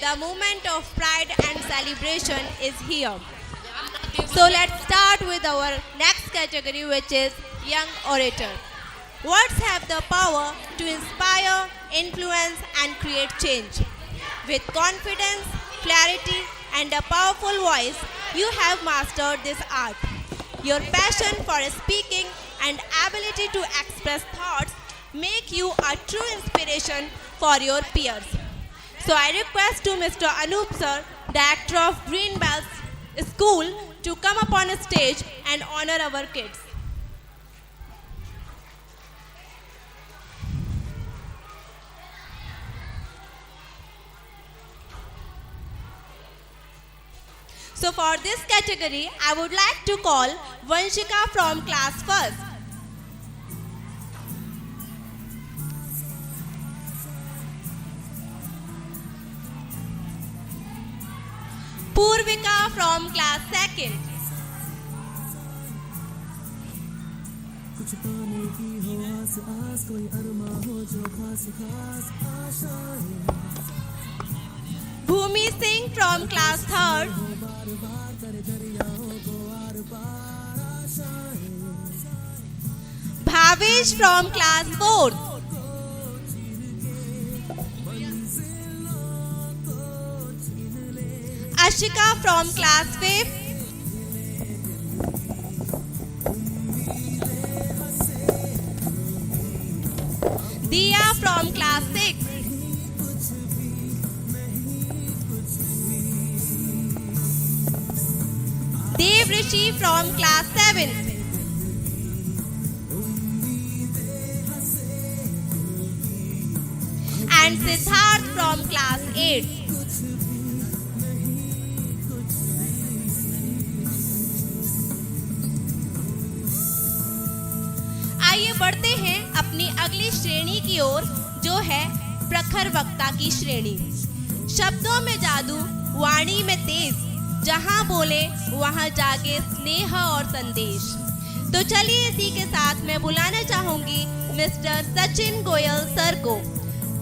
The moment of pride and celebration is here. So let's start with our next category, which is Young Orator. Words have the power to inspire, influence, and create change. With confidence, clarity, and a powerful voice, you have mastered this art. Your passion for speaking and ability to express thoughts make you a true inspiration for your peers. So I request to Mr. Anup sir, director of Green Bells School, to come upon a stage and honor our kids. So for this category, I would like to call Vanshika from class first. Purvika from class second. Bhumi Singh from class third. Bhavesh from class fourth. Ashika from class 5th. Diya from class 6th. Dev Rishi from class 7th. And Siddharth from class 8th. आइए बढ़ते हैं अपनी अगली श्रेणी की ओर, जो है प्रखर वक्ता की श्रेणी। शब्दों में जादू, वाणी में तेज, जहां बोले वहां जागे स्नेह और संदेश। तो चलिए इसी के साथ मैं बुलाना चाहूंगी मिस्टर सचिन गोयल सर को।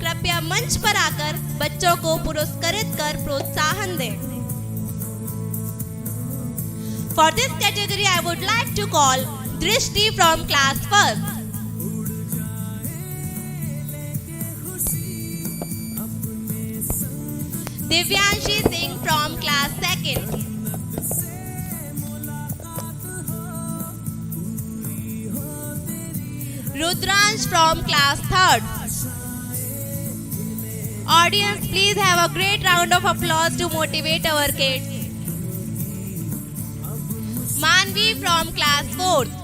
कृपया मंच पर आकर बच्चों को पुरस्कृत कर प्रोत्साहन दें। For this category I would like to call Drishti from class first. Divyanshi Singh from class second. Rudransh from class third. Audience, please have a great round of applause to motivate our kids. Manvi from class fourth.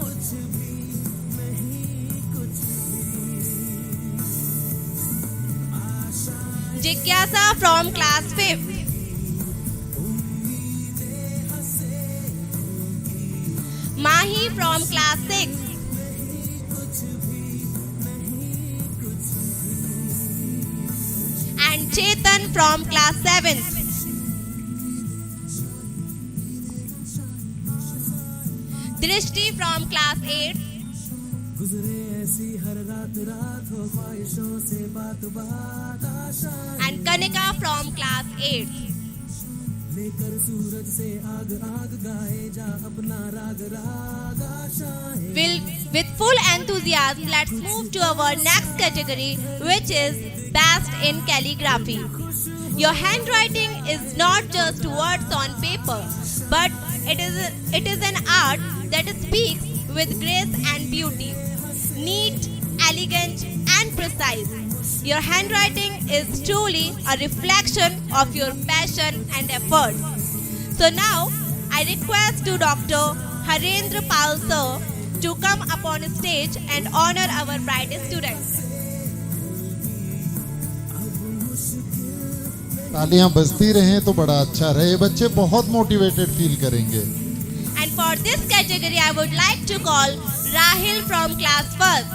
Jigyasa from class 5th. Mahi from class 6th. And Chetan from class 7th. Drishti from class 8th. And Kanika from class 8th. With full enthusiasm, let's move to our next category, which is Best in Calligraphy. Your handwriting is not just words on paper, but it is an art that speaks with grace and beauty. Neat, elegant, and precise. Your handwriting is truly a reflection of your passion and effort. So now, I request to Dr. Harendra Pal sir to come upon stage and honor our bright students. तालियां बजती रहें तो बड़ा अच्छा रहे, बच्चे बहुत motivated feel करेंगे। And for this category, I would like to call Rahil from class first.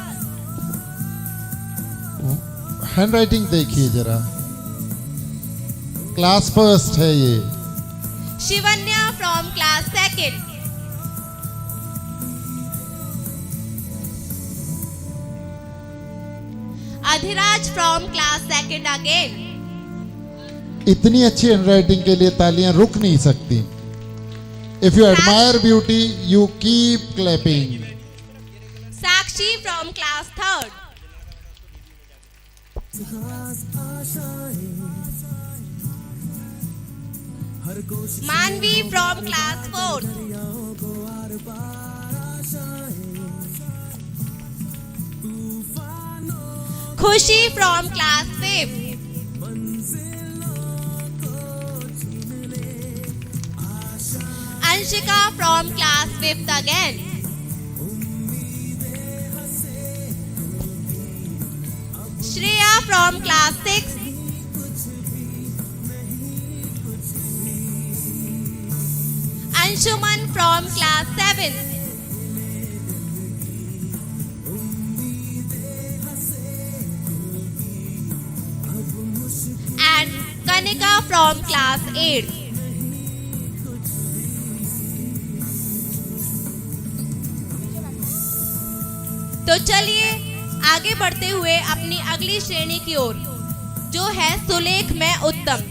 Handwriting देखिए जरा, क्लास फर्स्ट है ये। Shivanya from class second. Adhiraj from class second again. इतनी अच्छी हैंडराइटिंग के लिए तालियां रुक नहीं सकती. If you admire beauty you keep clapping. Sakshi from class 3rd. Manvi from class 4th. Khushi from class 5th. Anshika from class 5th again. Shreya from class 6th. Anshuman from class 7th. And Kanika from class 8th. तो चलिए आगे बढ़ते हुए अपनी अगली श्रेणी की ओर, जो है सुलेख में उत्तम.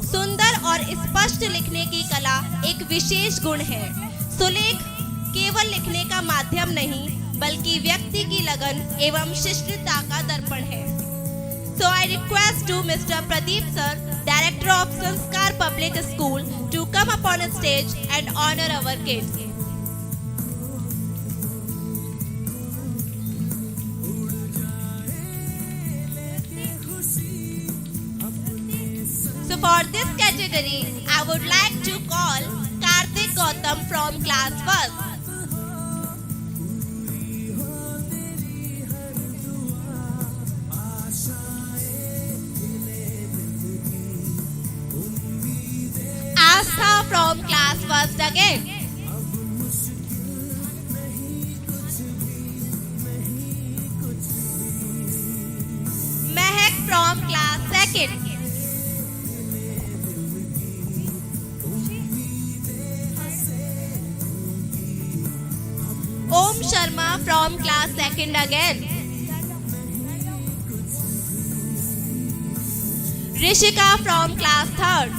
सुंदर और स्पष्ट लिखने की कला एक विशेष गुण है. सुलेख केवल लिखने का माध्यम नहीं, बल्कि व्यक्ति की लगन एवं शिष्टता का दर्पण है. So I request to Mr. Pradeep sir, Director of Sanskar Public School, to come upon a stage and honor our kids. So for this category, I would like to call Karthik Gautam from class 1st. Astha from class 1st again. Mehak from class 2nd. Om Sharma from class 2nd again. Rishika from class 3rd.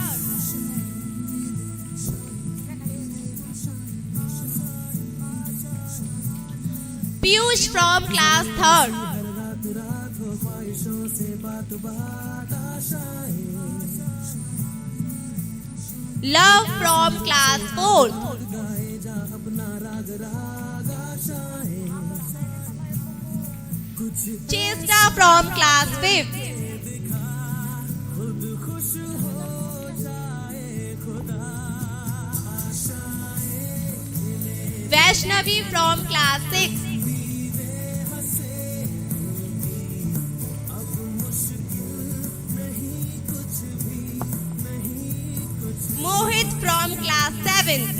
Piyush from class 3rd. Love from class 4th. Chesta from class 5th. Vaishnavi from class 6th. Mohit from class 7th.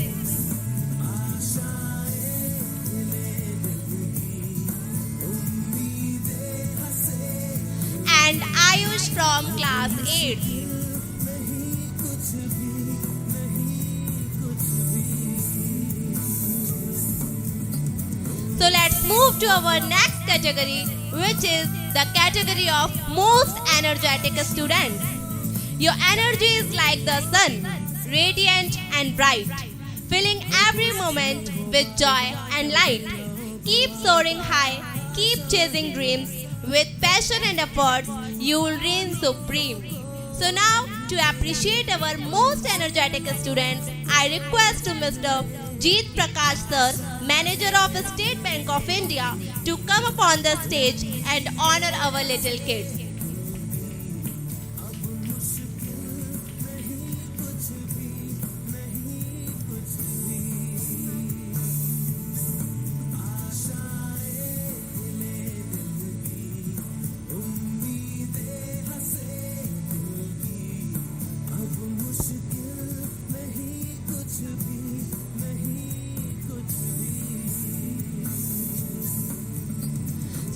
And Ayush from class 8th. So let's move to our next category, which is the category of most energetic student. Your energy is like the sun, radiant and bright, filling every moment with joy and light. Keep soaring high, keep chasing dreams. With passion and efforts, you will reign supreme. So now, to appreciate our most energetic students, I request to Mr. Jeet Prakash sir, Manager of State Bank of India, to come upon the stage and honor our little kids.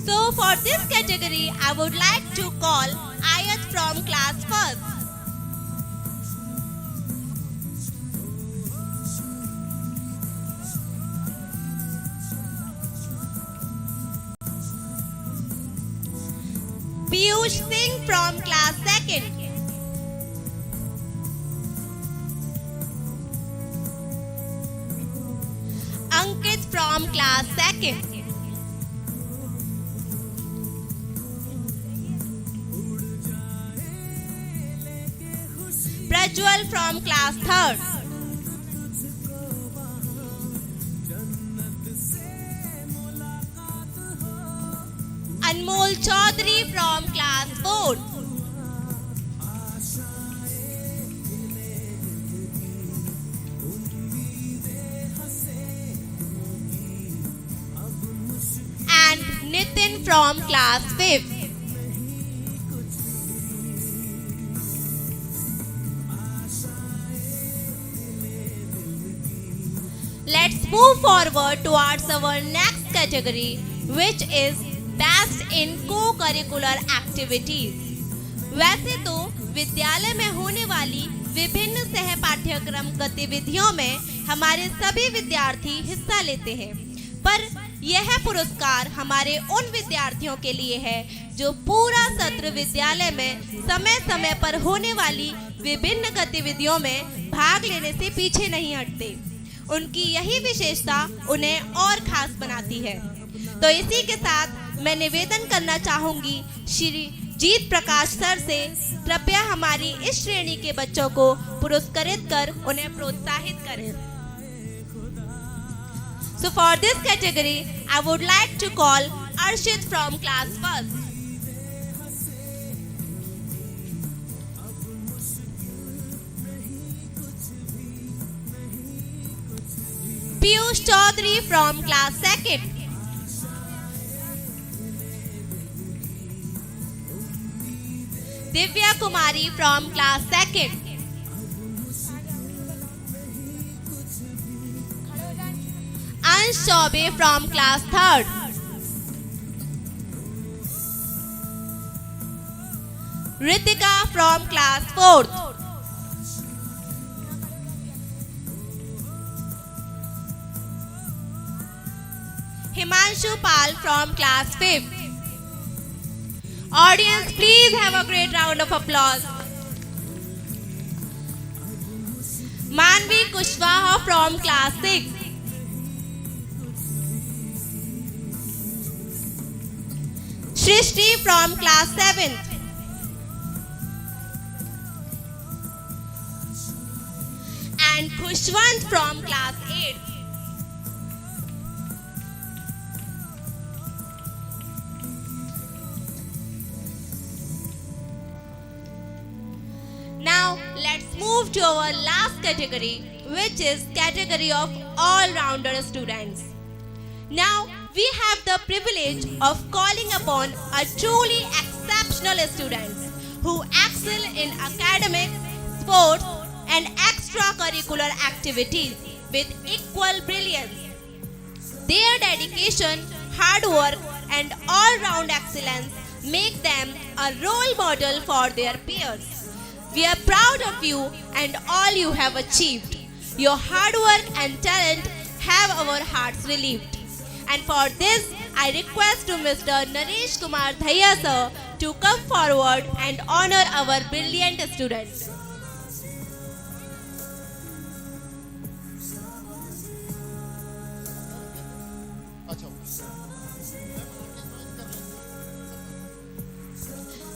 So for this category, I would like to call Ayat from class 1st. Piyush Singh from class 2nd. from class 2nd. Prajwal from class 3rd. Anmol Chaudhary from class 4th. And Nitin from class 5th. Let's move forward towards our next category, which is Best in Co-curricular Activities. वैसे तो विद्यालय में होने वाली विभिन्न सह पाठ्यक्रम गतिविधियों में हमारे सभी विद्यार्थी हिस्सा लेते हैं, पर यह पुरस्कार हमारे उन विद्यार्थियों के लिए है जो पूरा सत्र विद्यालय में समय समय पर होने वाली विभिन्न गतिविधियों में भाग लेने से पीछे नहीं हटते। उनकी यही विशेषता उन्हें और खास बनाती है। तो इसी के साथ मैं निवेदन करना चाहूंगी श्री जीत प्रकाश सर से, कृपया हमारी इस श्रेणी के बच्चों को पुरस्कृत कर उन्हें प्रोत्साहित करें। So for this category, I would like to call Arshit from class 1st. Piyush Chaudhary from class 2nd. Divya Kumari from class 2nd. Ansh Chaube from class 3rd. Ritika from class 4th. Himanshu Pal from class 5th. Audience, please have a great round of applause. Manvi Kushwaha from class 6th. Shrishti from class 7th. And Khushwant from class 8th. Now let's move to our last category, which is category of all-rounder students. Now we have the privilege of calling upon a truly exceptional students who excel in academics, sports and extracurricular activities with equal brilliance. Their dedication, hard work and all-round excellence make them a role model for their peers. We are proud of you and all you have achieved. Your hard work and talent have our hearts relieved. And for this, I request to Mr. Naresh Kumar Dhaya sir to come forward and honor our brilliant students.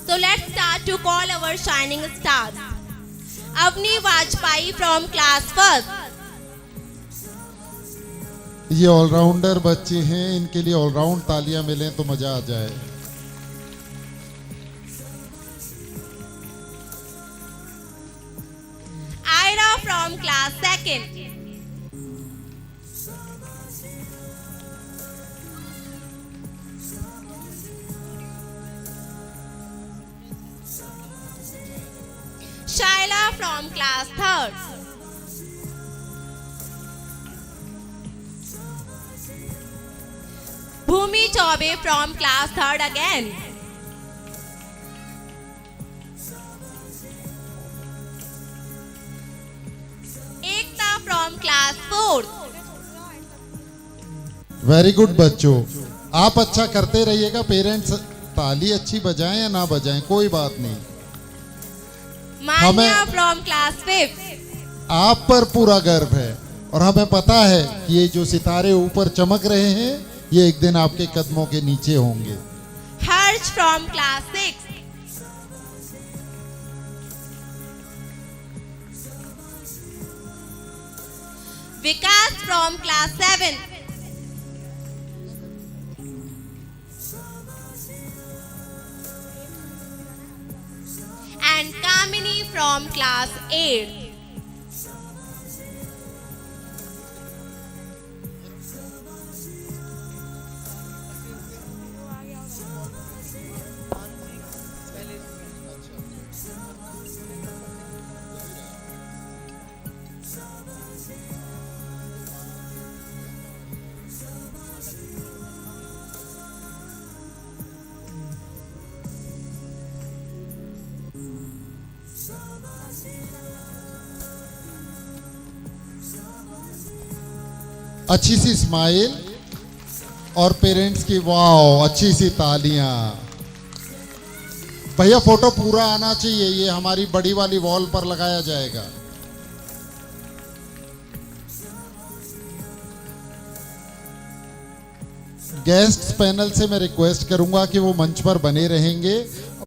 So let's start to call our shining stars. Avni Vajpayee from class 1st. ये allrounder बच्चे हैं, इनके लिए all-round तालियां मिलें तो मजा आ जाए। Ira from class 2nd. Shaila from class 3rd. Bhumi Chaube from class 3rd again. Ekta from class 4th. Very good बच्चों, आप अच्छा करते रहिएगा। पेरेंट्स ताली अच्छी बजाएं या ना बजाएं, कोई बात नहीं। Manya from class 5th. आप पर पूरा गर्व है। और हमें पता है कि ये जो सितारे ऊपर चमक रहे हैं ये एक दिन आपके कदमों के नीचे होंगे। Harsh from class 6. Vikas from class 7. And Kamini from class 8. अच्छी सी स्माइल और पेरेंट्स की वाओ अच्छी सी तालियां। भैया फोटो पूरा आना चाहिए, ये हमारी बड़ी वाली वॉल पर लगाया जाएगा। गेस्ट पैनल से मैं रिक्वेस्ट करूंगा कि वो मंच पर बने रहेंगे